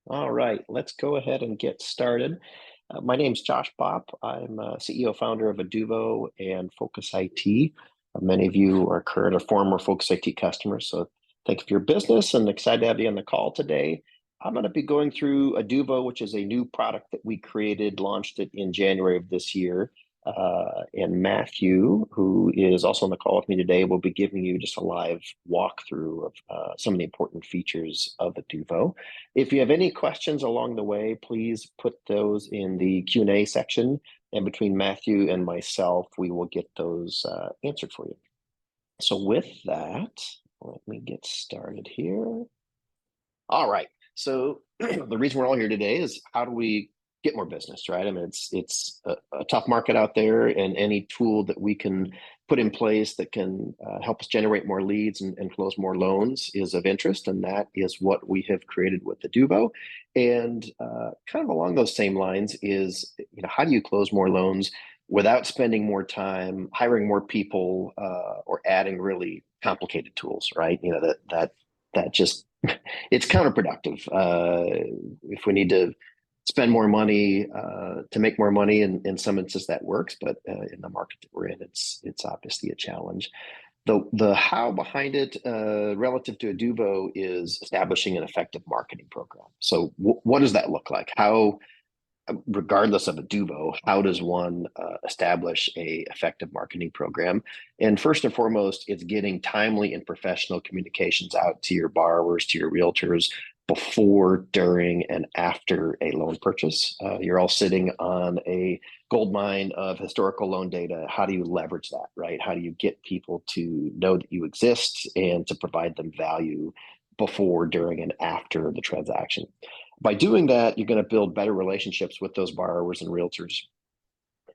All right, let's go ahead and get started. My name's Josh Bopp. I'm CEO founder of Aduvo and Focus IT. Many of you are current or former Focus IT customers, so thank you for your business and excited to have you on the call today. I'm going to be going through Aduvo, which is a new product that we created, launched it in January of this year. And Matthew, who is also on the call with me today, will be giving you just a live walkthrough of some of the important features of Aduvo. If you have any questions along the way, please put those in the Q&A section, and between Matthew and myself, we will get those answered for you. So with that, let me get started here. All right. So the reason we're all here today is how do we get more business, right? I mean, it's a tough market out there, and any tool that we can put in place that can help us generate more leads and close more loans is of interest, and that is what we have created with the Duvo. And kind of along those same lines is, how do you close more loans without spending more time hiring more people or adding really complicated tools, right? That just it's counterproductive. If we need to spend more money to make more money, in some instances that works, but in the market that we're in, it's obviously a challenge. The how behind it relative to Aduvo is establishing an effective marketing program. So what does that look like? How, regardless of Aduvo, how does one establish a effective marketing program? And first and foremost, it's getting timely and professional communications out to your borrowers, to your realtors, before, during, and after a loan purchase. You're all sitting on a gold mine of historical loan data. How do you leverage that, right? How do you get people to know that you exist and to provide them value before, during, and after the transaction? By doing that, you're going to build better relationships with those borrowers and realtors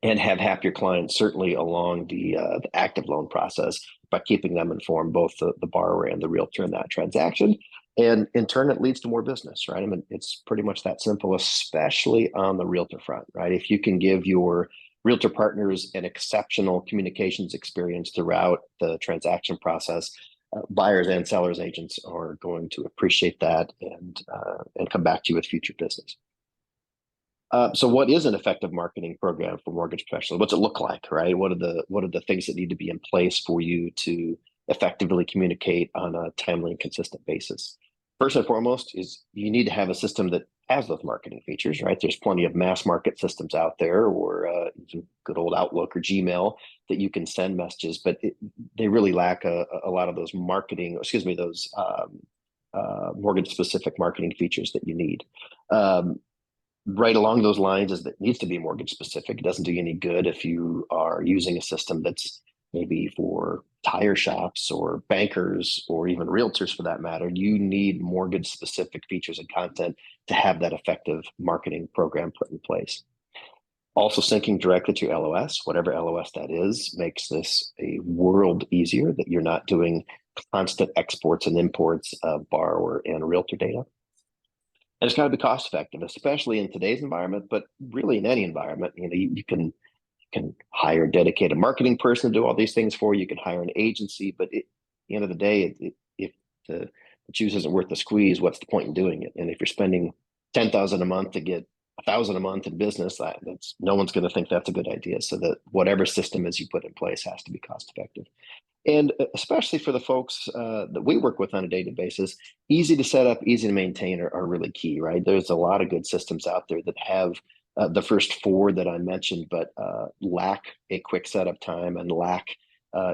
and have happier clients, certainly along the active loan process, by keeping them informed, both the borrower and the realtor, in that transaction. And in turn, it leads to more business, right? I mean, it's pretty much that simple, especially on the realtor front, right? If you can give your realtor partners an exceptional communications experience throughout the transaction process, buyers and sellers agents are going to appreciate that and come back to you with future business. So what is an effective marketing program for mortgage professionals? What's it look like, right? What are the things that need to be in place for you to effectively communicate on a timely and consistent basis? First and foremost is you need to have a system that has those marketing features, right? There's plenty of mass market systems out there, or good old Outlook or Gmail, that you can send messages, but they really lack a lot of those mortgage specific marketing features that you need. Right along those lines is that it needs to be mortgage specific. It doesn't do you any good if you are using a system that's maybe for tire shops or bankers or even realtors for that matter. You need mortgage specific features and content to have that effective marketing program put in place. Also, syncing directly to your LOS, whatever LOS that is, makes this a world easier, that you're not doing constant exports and imports of borrower and realtor data. And it's got to be cost effective, especially in today's environment, but really in any environment. You can hire a dedicated marketing person to do all these things for you. You can hire an agency, but at the end of the day, if the juice isn't worth the squeeze, what's the point in doing it? And if you're spending $10,000 a month to get $1,000 a month in business, that's no one's going to think that's a good idea. So that whatever system is you put in place has to be cost effective. And especially for the folks that we work with on a daily basis, easy to set up, easy to maintain are really key, right? There's a lot of good systems out there that have the first four that I mentioned, but lack a quick setup time and lack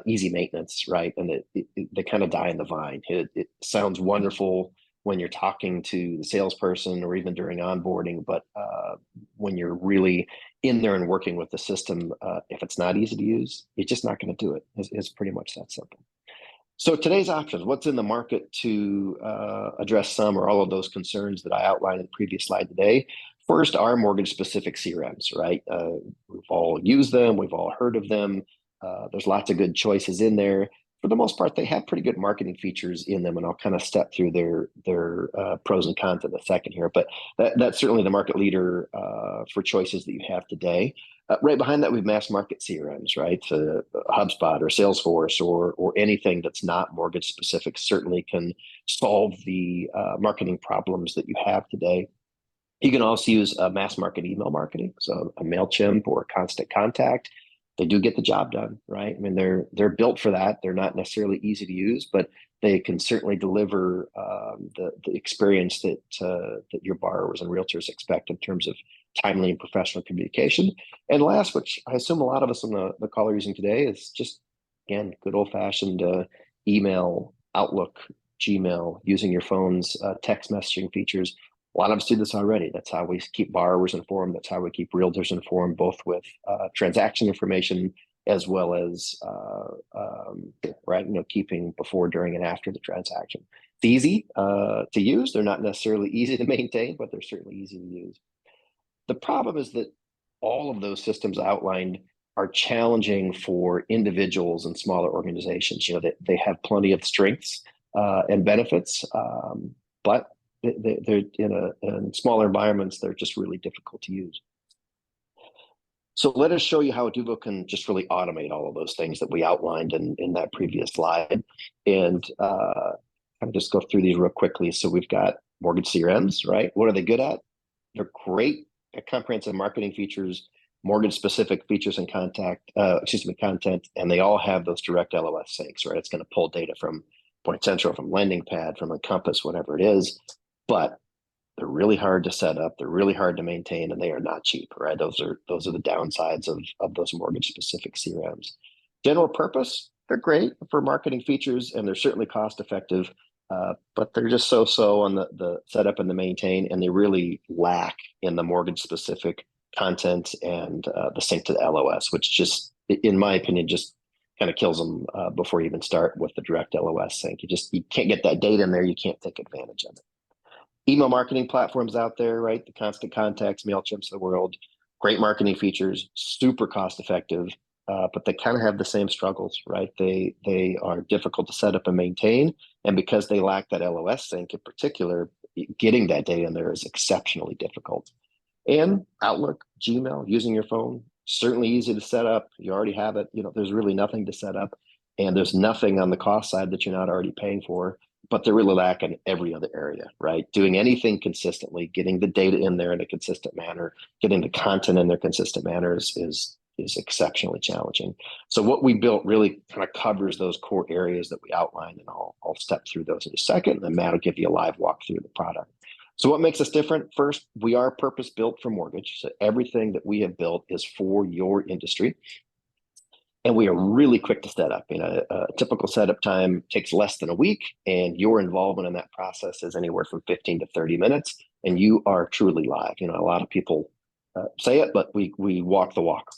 easy maintenance, right? And they kind of die in the vine. It sounds wonderful when you're talking to the salesperson or even during onboarding, but when you're really in there and working with the system, if it's not easy to use, you're just not going to do it. It's pretty much that simple. So today's options, what's in the market to address some or all of those concerns that I outlined in the previous slide today? First, are mortgage specific CRMs, right? We've all used them. We've all heard of them. There's lots of good choices in there. For the most part, they have pretty good marketing features in them, and I'll kind of step through their pros and cons in a second here. But that's certainly the market leader for choices that you have today. Right behind that, we have mass market CRMs, right? So HubSpot or Salesforce or anything that's not mortgage specific certainly can solve the marketing problems that you have today. You can also use mass market email marketing, so a MailChimp or Constant Contact. They do get the job done, right? I mean, they're built for that. They're not necessarily easy to use, but they can certainly deliver the experience that your borrowers and realtors expect in terms of timely and professional communication. And last, which I assume a lot of us on the call are using today, is just, again, good old fashioned email, Outlook, Gmail, using your phone's text messaging features. A lot of us do this already. That's how we keep borrowers informed. That's how we keep realtors informed, both with transaction information as well as right, keeping before, during, and after the transaction. It's easy to use. They're not necessarily easy to maintain, but they're certainly easy to use. The problem is that all of those systems outlined are challenging for individuals and smaller organizations. They have plenty of strengths and benefits, but they're in smaller environments. They're just really difficult to use. So let us show you how Aduvo can just really automate all of those things that we outlined in that previous slide, and kind of just go through these real quickly. So we've got mortgage CRMs, right? What are they good at? They're great at comprehensive marketing features, mortgage specific features and content, and they all have those direct LOS syncs, right? It's going to pull data from Point Central, from Lending Pad, from Encompass, whatever it is. But they're really hard to set up. They're really hard to maintain, and they are not cheap, right? Those are the downsides of those mortgage specific CRMs. General purpose, they're great for marketing features, and they're certainly cost effective, but they're just so on the setup and the maintain, and they really lack in the mortgage specific content and the sync to the LOS, which just, in my opinion, just kind of kills them before you even start with the direct LOS sync. You can't get that data in there. You can't take advantage of it. Email marketing platforms out there, right? The Constant Contacts, MailChimps of the world, great marketing features, super cost effective, but they kind of have the same struggles, right? They are difficult to set up and maintain, and because they lack that LOS sync in particular, getting that data in there is exceptionally difficult. And Outlook, Gmail, using your phone, certainly easy to set up. You already have it. There's really nothing to set up, and there's nothing on the cost side that you're not already paying for. But they really lack in every other area, right? Doing anything consistently, getting the data in there in a consistent manner, getting the content in their consistent manners is exceptionally challenging. So what we built really kind of covers those core areas that we outlined, and I'll step through those in a second, and then Matt will give you a live walkthrough of the product. So what makes us different? First, we are purpose built for mortgage. So everything that we have built is for your industry. And we are really quick to set up. A typical setup time takes less than a week, and your involvement in that process is anywhere from 15 to 30 minutes, and you are truly live. A lot of people say it, but we walk the walk.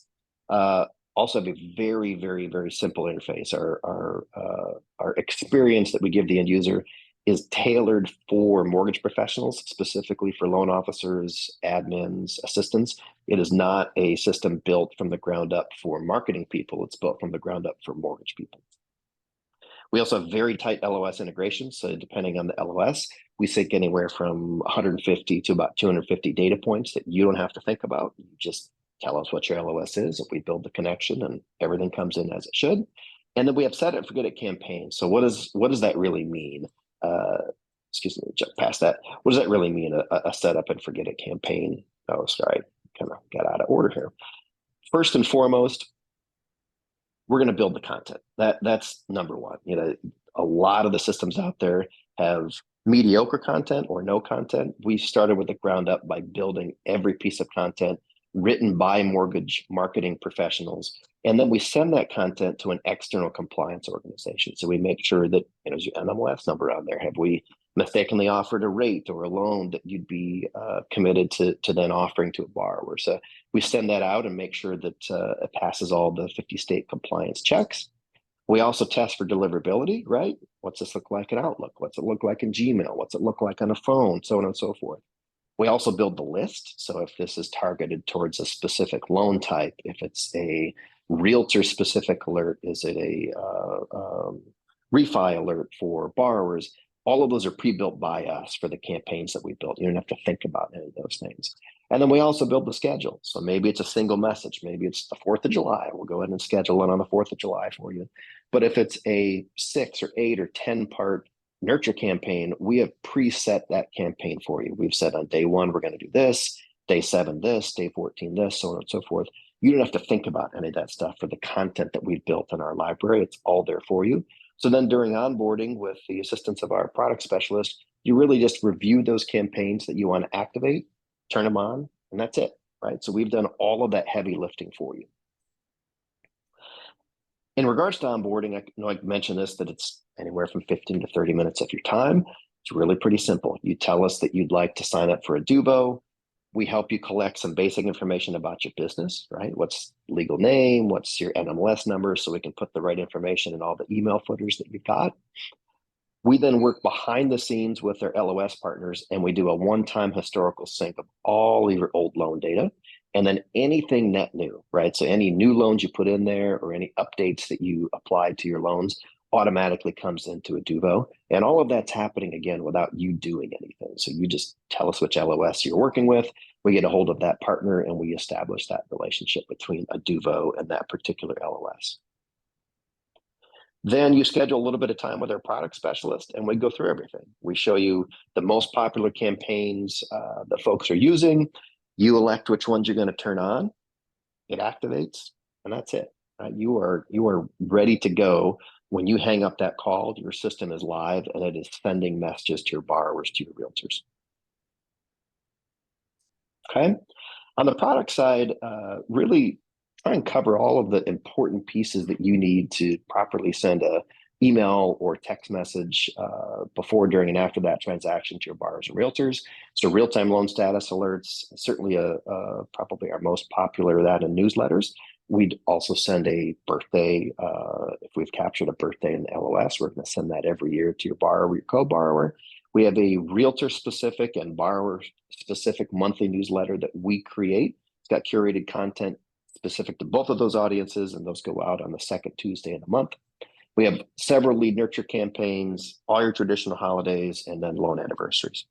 Also have a very, very, very simple interface. Our experience that we give the end user is tailored for mortgage professionals, specifically for loan officers, admins, assistants. It is not a system built from the ground up for marketing people. It's built from the ground up for mortgage people. We also have very tight LOS integration. So depending on the LOS, we sync anywhere from 150 to about 250 data points that you don't have to think about. You just tell us what your LOS is, and we build the connection, and everything comes in as it should. And then we have set it and forget it campaigns. So what does that really mean? Excuse me, jump past that. What does that really mean, a setup and forget it campaign? Oh, sorry, kind of got out of order here. First and foremost, we're going to build the content. That's number one. A lot of the systems out there have mediocre content or no content. We started with the ground up by building every piece of content written by mortgage marketing professionals. And then we send that content to an external compliance organization. So we make sure that, there's your NMLS number on there. Have we mistakenly offered a rate or a loan that you'd be committed to then offering to a borrower? So we send that out and make sure that it passes all the 50 state compliance checks. We also test for deliverability, right? What's this look like in Outlook? What's it look like in Gmail? What's it look like on a phone? So on and so forth. We also build the list. So if this is targeted towards a specific loan type, if it's a realtor specific alert, is it a refi alert for borrowers? All of those are pre-built by us for the campaigns that we built. You don't have to think about any of those things. And then we also build the schedule. So maybe it's a single message. Maybe it's the 4th of July. We'll go ahead and schedule it on the 4th of July for you. But if it's a 6 or 8 or 10 part nurture campaign, we have preset that campaign for you. We've said on day 1, we're going to do this, day 7, this, day 14, this, so on and so forth. You don't have to think about any of that stuff for the content that we've built in our library. It's all there for you. So then during onboarding with the assistance of our product specialist, you really just review those campaigns that you want to activate, turn them on, and that's it, right? So we've done all of that heavy lifting for you. In regards to onboarding, I know I mentioned this, that it's anywhere from 15 to 30 minutes of your time. It's really pretty simple. You tell us that you'd like to sign up for Aduvo. We help you collect some basic information about your business, right? What's legal name? What's your NMLS number? So we can put the right information in all the email footers that you've got. We then work behind the scenes with their LOS partners, and we do a one-time historical sync of all your old loan data, and then anything net new, right? So any new loans you put in there or any updates that you applied to your loans automatically comes into Aduvo. And all of that's happening, again, without you doing anything. So you just tell us which LOS you're working with, we get a hold of that partner, and we establish that relationship between Aduvo and that particular LOS. Then you schedule a little bit of time with our product specialist, and we go through everything. We show you the most popular campaigns that folks are using. You elect which ones you're going to turn on. It activates, and that's it. Right? You are ready to go. When you hang up that call, your system is live, and it is sending messages to your borrowers, to your realtors. Okay. On the product side, really try and cover all of the important pieces that you need to properly send a email or text message before, during, and after that transaction to your borrowers and realtors. So real-time loan status alerts, certainly probably our most popular, that in newsletters. We'd also send a birthday. If we've captured a birthday in the LOS, we're going to send that every year to your borrower, your co-borrower. We have a realtor-specific and borrower-specific monthly newsletter that we create. It's got curated content specific to both of those audiences, and those go out on the second Tuesday of the month. We have several lead nurture campaigns, all your traditional holidays, and then loan anniversaries.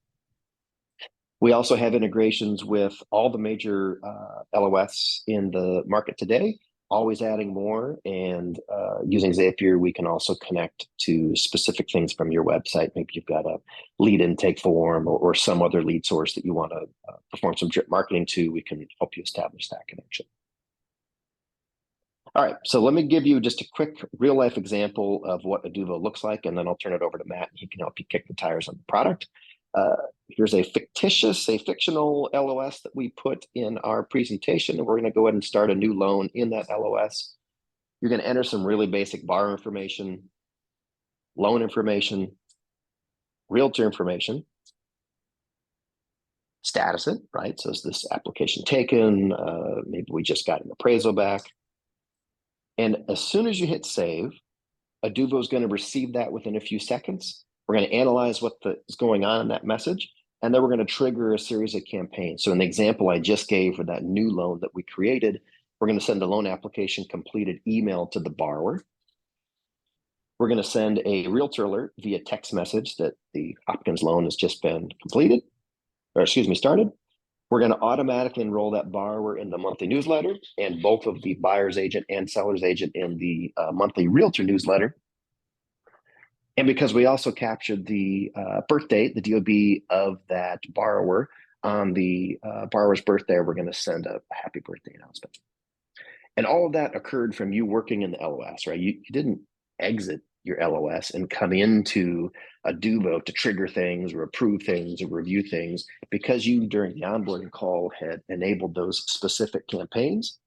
We also have integrations with all the major LOS in the market today, always adding more. And using Zapier, we can also connect to specific things from your website. Maybe you've got a lead intake form or some other lead source that you want to perform some drip marketing to. We can help you establish that connection. All right, so let me give you just a quick real-life example of what Aduvo looks like, and then I'll turn it over to Matt, and he can help you kick the tires on the product. Here's a fictional LOS that we put in our presentation, and we're going to go ahead and start a new loan in that LOS. You're going to enter some really basic borrower information, loan information, realtor information, status it, right? So is this application taken? Maybe we just got an appraisal back. And as soon as you hit save, Aduvo is going to receive that within a few seconds. We're going to analyze what is going on in that message, and then we're going to trigger a series of campaigns. So in the example I just gave for that new loan that we created, we're going to send a loan application completed email to the borrower. We're going to send a realtor alert via text message that the Hopkins loan has just been completed, or excuse me, started. We're going to automatically enroll that borrower in the monthly newsletter, and both of the buyer's agent and seller's agent in the monthly realtor newsletter. And because we also captured the birth date, the DOB of that borrower on the borrower's birthday, we're going to send a happy birthday announcement. And all of that occurred from you working in the LOS, right? You didn't exit your LOS and come into Aduvo to trigger things or approve things or review things. Because you, during the onboarding call, had enabled those specific campaigns,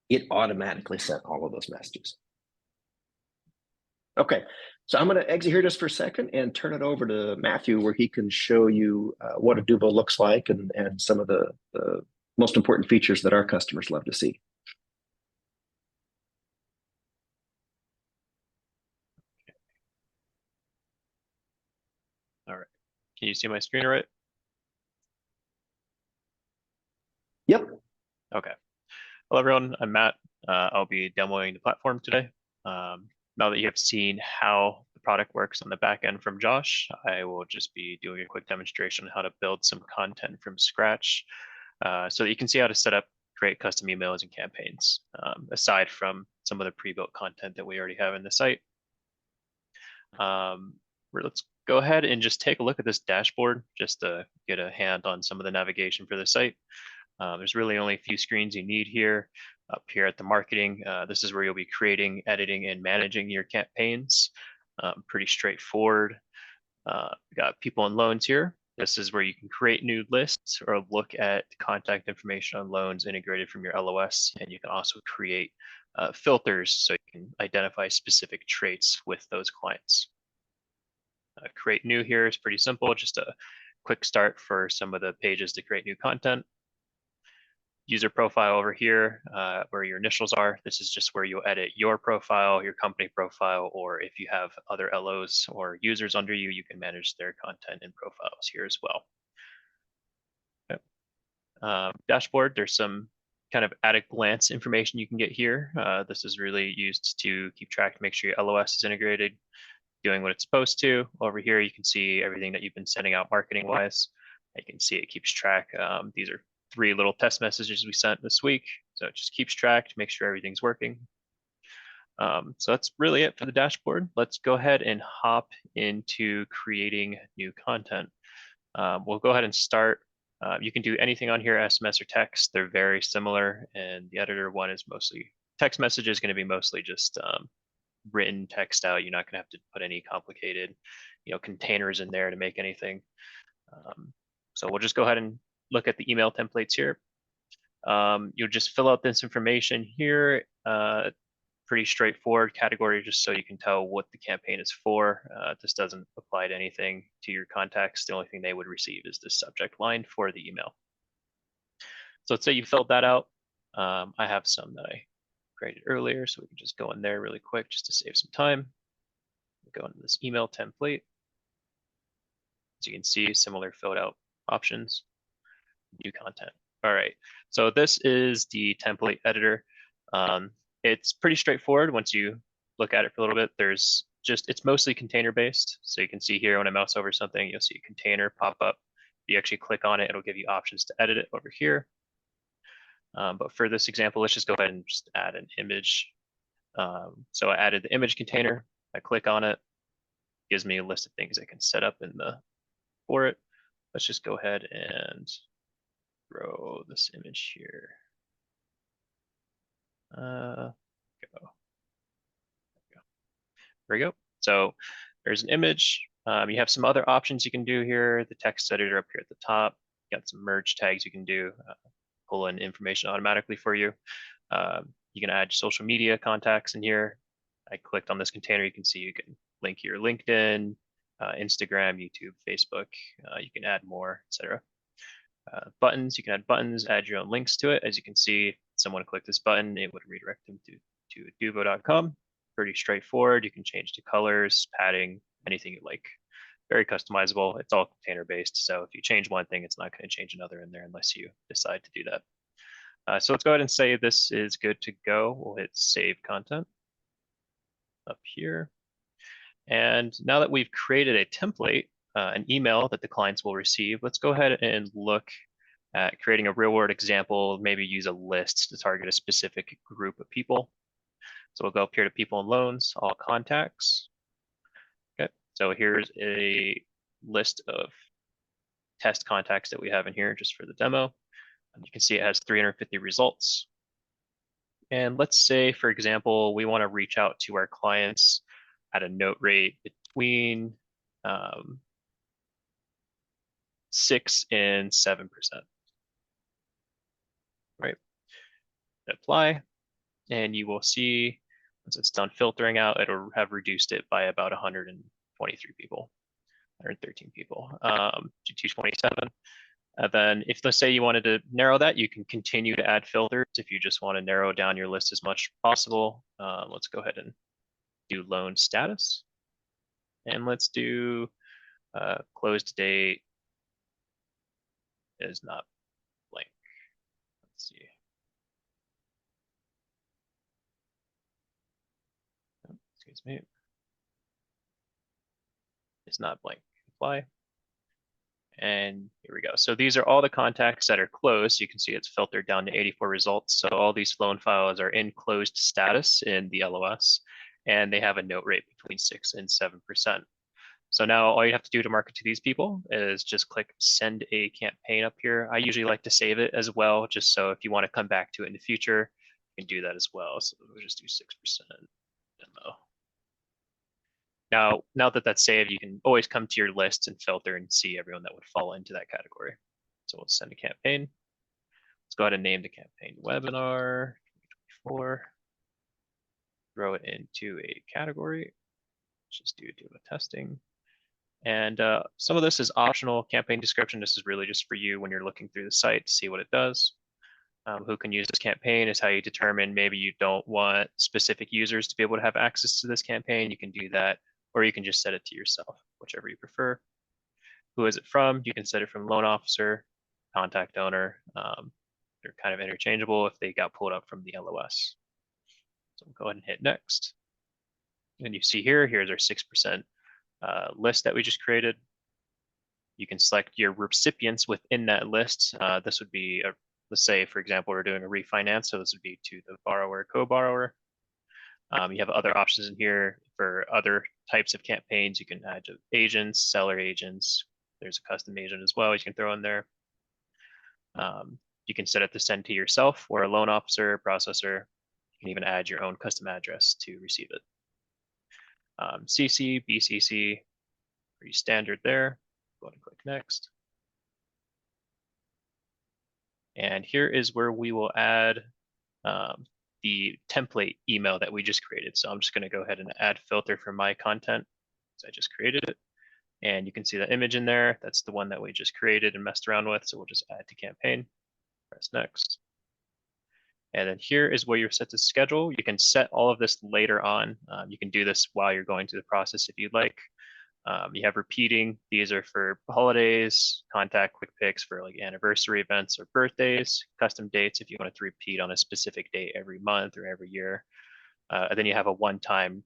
it automatically sent all of those messages. Okay, so I'm going to exit here just for a second and turn it over to Matthew, where he can show you what Aduvo looks like and some of the most important features that our customers love to see. All right. Can you see my screen all right? Yep. Okay. Hello, everyone. I'm Matt. I'll be demoing the platform today. Now that you have seen how the product works on the back end from Josh, I will just be doing a quick demonstration on how to build some content from scratch so that you can see how to set up, create custom emails and campaigns, aside from some of the pre-built content that we already have in the site. let's go ahead and just take a look at this dashboard just to get a hand on some of the navigation for the site. There's really only a few screens you need here. Up here at the marketing, this is where you'll be creating, editing, and managing your campaigns. Pretty straightforward. We got people and loans here. This is where you can create new lists or look at contact information on loans integrated from your LOS. And you can also create filters so you can identify specific traits with those clients. Create new here is pretty simple, just a quick start for some of the pages to create new content. User profile over here, where your initials are. This is just where you'll edit your profile, your company profile, or if you have other LOs or users under you, you can manage their content and profiles here as well. Okay. Dashboard, there's some kind of at a glance information you can get here. This is really used to keep track to make sure your LOS is integrated, doing what it's supposed to. Over here, you can see everything that you've been sending out marketing wise. You can see it keeps track. These are 3 little test messages we sent this week. So it just keeps track to make sure everything's working. So that's really it for the dashboard. Let's go ahead and hop into creating new content. We'll go ahead and start. You can do anything on here, SMS or text. They're very similar. And the editor one is mostly text message is going to be mostly just written text out. You're not going to have to put any complicated, containers in there to make anything. So we'll just go ahead and look at the email templates here. You'll just fill out this information here. Pretty straightforward category, just so you can tell what the campaign is for. This doesn't apply to anything to your contacts. The only thing they would receive is the subject line for the email. So let's say you filled that out. I have some that I created earlier, so we can just go in there really quick just to save some time. Go into this email template. As you can see, similar filled out options, new content. All right, so this is the template editor. It's pretty straightforward once you look at it for a little bit. It's mostly container based. So you can see here when I mouse over something, you'll see a container pop up. If you actually click on it, it'll give you options to edit it over here. But for this example, let's just go ahead and just add an image. So I added the image container. I click on it, gives me a list of things I can set up for it. Let's just go ahead and throw this image here. There we go. So there's an image. You have some other options you can do here. The text editor up here at the top. You got some merge tags you can do, pull in information automatically for you. You can add social media contacts in here. I clicked on this container. You can see you can link your LinkedIn, Instagram, YouTube, Facebook. You can add more, etc. Buttons, you can add buttons, add your own links to it. As you can see, if someone click this button, it would redirect them to aduvo.com. Pretty straightforward. You can change the colors, padding, anything you like. Very customizable. It's all container based. So if you change one thing, it's not going to change another in there unless you decide to do that. So let's go ahead and say this is good to go. We'll hit save content up here. And now that we've created a template, an email that the clients will receive, let's go ahead and look at creating a real world example, maybe use a list to target a specific group of people. So we'll go up here to people and loans, all contacts. Okay, so here's a list of test contacts that we have in here just for the demo. And you can see it has 350 results. And let's say, for example, we want to reach out to our clients at a note rate between 6 and 7%. Right? Apply, and you will see once it's done filtering out, it'll have reduced it by about 123 people, 113 people to 227. And then if, let's say you wanted to narrow that, you can continue to add filters if you just want to narrow down your list as much as possible. Let's go ahead and do loan status. And let's do closed date is not blank. Let's see. Excuse me. It's not blank. Apply. And here we go. So these are all the contacts that are closed. You can see it's filtered down to 84 results. So all these loan files are in closed status in the LOS, and they have a note rate between 6 and 7%. So now all you have to do to market to these people is just click send a campaign up here. I usually like to save it as well, just so if you want to come back to it in the future, you can do that as well. So we'll just do 6% demo. Now that that's saved, you can always come to your list and filter and see everyone that would fall into that category. So we'll send a campaign. Let's go ahead and name the campaign webinar 2024. Throw it into a category. Let's just do testing. And some of this is optional campaign description. This is really just for you when you're looking through the site to see what it does. Who can use this campaign is how you determine maybe you don't want specific users to be able to have access to this campaign. You can do that, or you can just set it to yourself, whichever you prefer. Who is it from? You can set it from loan officer, contact owner. They're kind of interchangeable if they got pulled up from the LOS. So we'll go ahead and hit next. And you see here's our 6% list that we just created. You can select your recipients within that list. This would be, let's say, for example, we're doing a refinance. So this would be to the borrower, co-borrower. You have other options in here for other types of campaigns. You can add to agents, seller agents. There's a custom agent as well you can throw in there. You can set it to send to yourself or a loan officer, processor. You can even add your own custom address to receive it. CC, BCC, pretty standard there. Go ahead and click next. And here is where we will add the template email that we just created. So I'm just going to go ahead and add filter for my content. So I just created it. And you can see the image in there. That's the one that we just created and messed around with. So we'll just add to campaign. Press next. And then here is where you're set to schedule. You can set all of this later on. You can do this while you're going through the process if you'd like. You have repeating. These are for holidays, contact quick picks for like anniversary events or birthdays, custom dates if you want to repeat on a specific date every month or every year. And then you have a one-time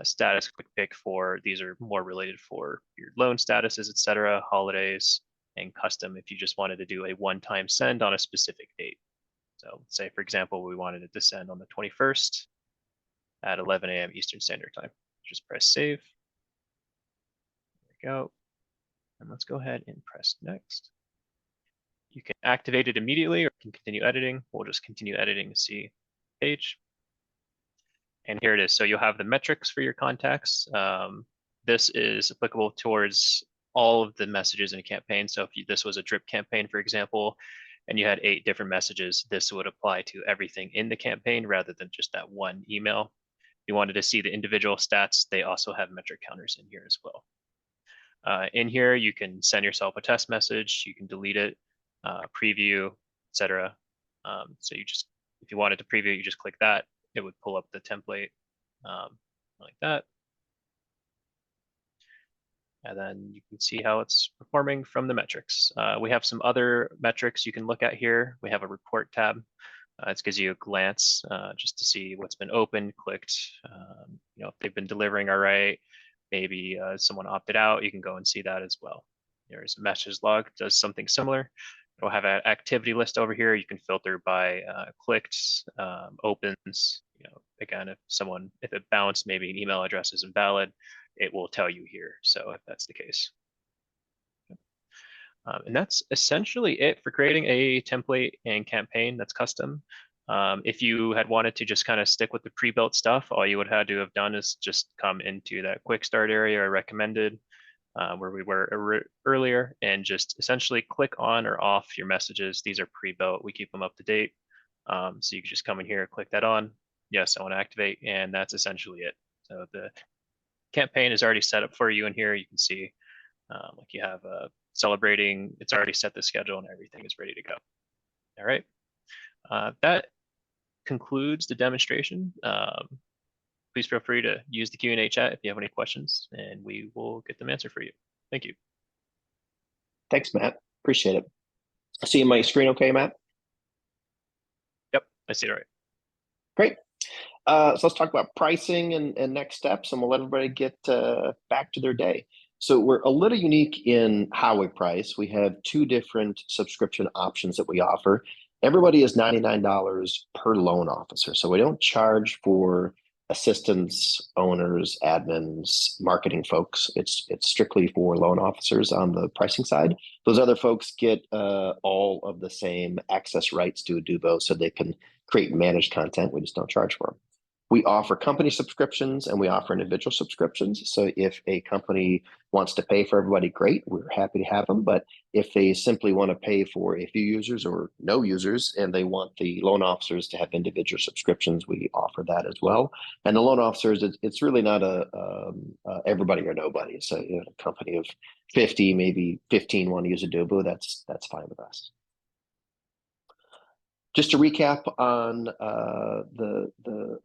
status quick pick for, these are more related for your loan statuses, etc., holidays, and custom if you just wanted to do a one-time send on a specific date. So say, for example, we wanted it to send on the 21st at 11 a.m. Eastern Standard Time. Just press save. There we go. And let's go ahead and press next. You can activate it immediately or you can continue editing. We'll just continue editing to see the page. And here it is. So you'll have the metrics for your contacts. This is applicable towards all of the messages in a campaign. So if this was a drip campaign, for example, and you had 8 different messages, this would apply to everything in the campaign rather than just that one email. If you wanted to see the individual stats, they also have metric counters in here as well. In here, you can send yourself a test message, you can delete it, preview, etc. So you just, if you wanted to preview, you just click that. It would pull up the template like that. And then you can see how it's performing from the metrics. We have some other metrics you can look at here. We have a report tab. It gives you a glance just to see what's been opened, clicked, if they've been delivering all right. Maybe someone opted out, you can go and see that as well. There's a message log, does something similar. We'll have an activity list over here. You can filter by clicked, opens. Again, if it bounced, maybe an email address is invalid, it will tell you here. So if that's the case. And that's essentially it for creating a template and campaign that's custom. If you had wanted to just kind of stick with the pre-built stuff, all you would have to have done is just come into that quick start area or recommended where we were earlier and just essentially click on or off your messages. These are pre-built. We keep them up to date. So you can just come in here, click that on. Yes, I want to activate, and that's essentially it. So the campaign is already set up for you in here. You can see like you have celebrating, it's already set the schedule and everything is ready to go. All right. That concludes the demonstration. Please feel free to use the Q&A chat if you have any questions, and we will get them answered for you. Thank you. Thanks, Matt. Appreciate it. I see my screen okay, Matt? Yep, I see it all right. Great. So let's talk about pricing and next steps, and we'll let everybody get back to their day. So we're a little unique in how we price. We have 2 different subscription options that we offer. Everybody is $99 per loan officer. So we don't charge for assistants, owners, admins, marketing folks. It's strictly for loan officers on the pricing side. Those other folks get all of the same access rights to Aduvo, so they can create and manage content. We just don't charge for them. We offer company subscriptions and we offer individual subscriptions. So if a company wants to pay for everybody, great, we're happy to have them. But if they simply want to pay for a few users or no users and they want the loan officers to have individual subscriptions, we offer that as well. And the loan officers, it's really not a everybody or nobody. So a company of 50, maybe 15 want to use Adobe, that's fine with us. Just to recap on the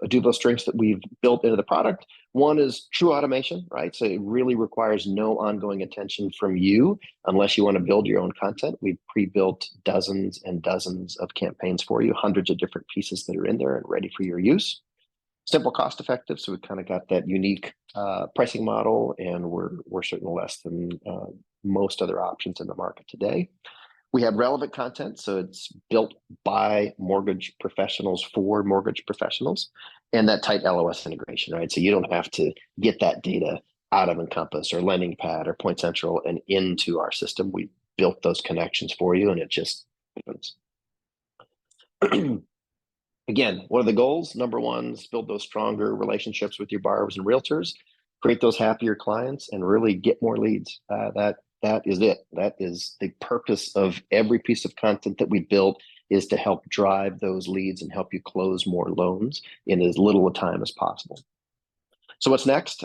Aduvo strengths that we've built into the product, one is true automation, right? So it really requires no ongoing attention from you unless you want to build your own content. We've pre-built dozens and dozens of campaigns for you, hundreds of different pieces that are in there and ready for your use. Simple, cost effective, so we kind of got that unique pricing model, and we're certainly less than most other options in the market today. We have relevant content, so it's built by mortgage professionals for mortgage professionals, and that tight LOS integration, right? So you don't have to get that data out of Encompass or LendingPad or Point Central and into our system. We built those connections for you, and it just happens. Again, what are the goals? Number one is build those stronger relationships with your borrowers and realtors, create those happier clients, and really get more leads. That is it. That is the purpose of every piece of content that we built, is to help drive those leads and help you close more loans in as little a time as possible. So what's next?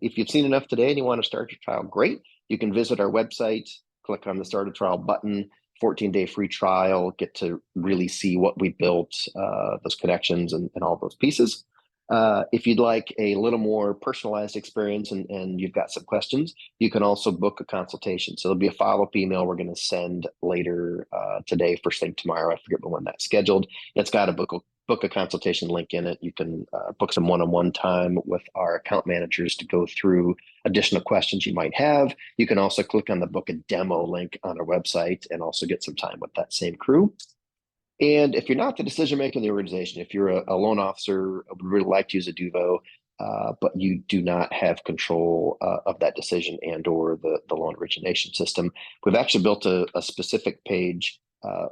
If you've seen enough today and you want to start your trial, great. You can visit our website, click on the Start a Trial button, 14-day free trial, get to really see what we built, those connections and all those pieces. If you'd like a little more personalized experience and you've got some questions, you can also book a consultation. So there'll be a follow-up email we're going to send later today, first thing tomorrow. I forget when that's scheduled. It's got a book a consultation link in it. You can book some one-on-one time with our account managers to go through additional questions you might have. You can also click on the book a demo link on our website and also get some time with that same crew. And if you're not the decision maker in the organization, if you're a loan officer, would really like to use Aduvo, but you do not have control of that decision and or the loan origination system, we've actually built a specific page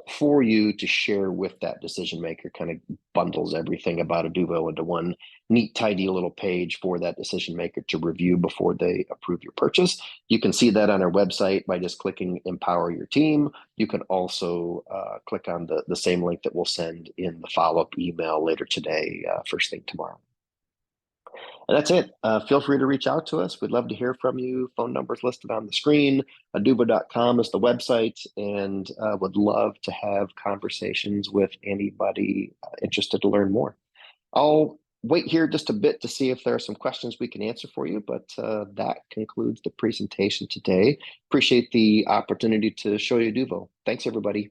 for you to share with that decision maker. Kind of bundles everything about Aduvo into one neat, tidy little page for that decision maker to review before they approve your purchase. You can see that on our website by just clicking Empower Your Team. You can also click on the same link that we'll send in the follow-up email later today, first thing tomorrow. And that's it. Feel free to reach out to us. We'd love to hear from you. Phone numbers listed on the screen. Aduvo.com is the website, and would love to have conversations with anybody interested to learn more. I'll wait here just a bit to see if there are some questions we can answer for you, but that concludes the presentation today. Appreciate the opportunity to show you Aduvo. Thanks, everybody.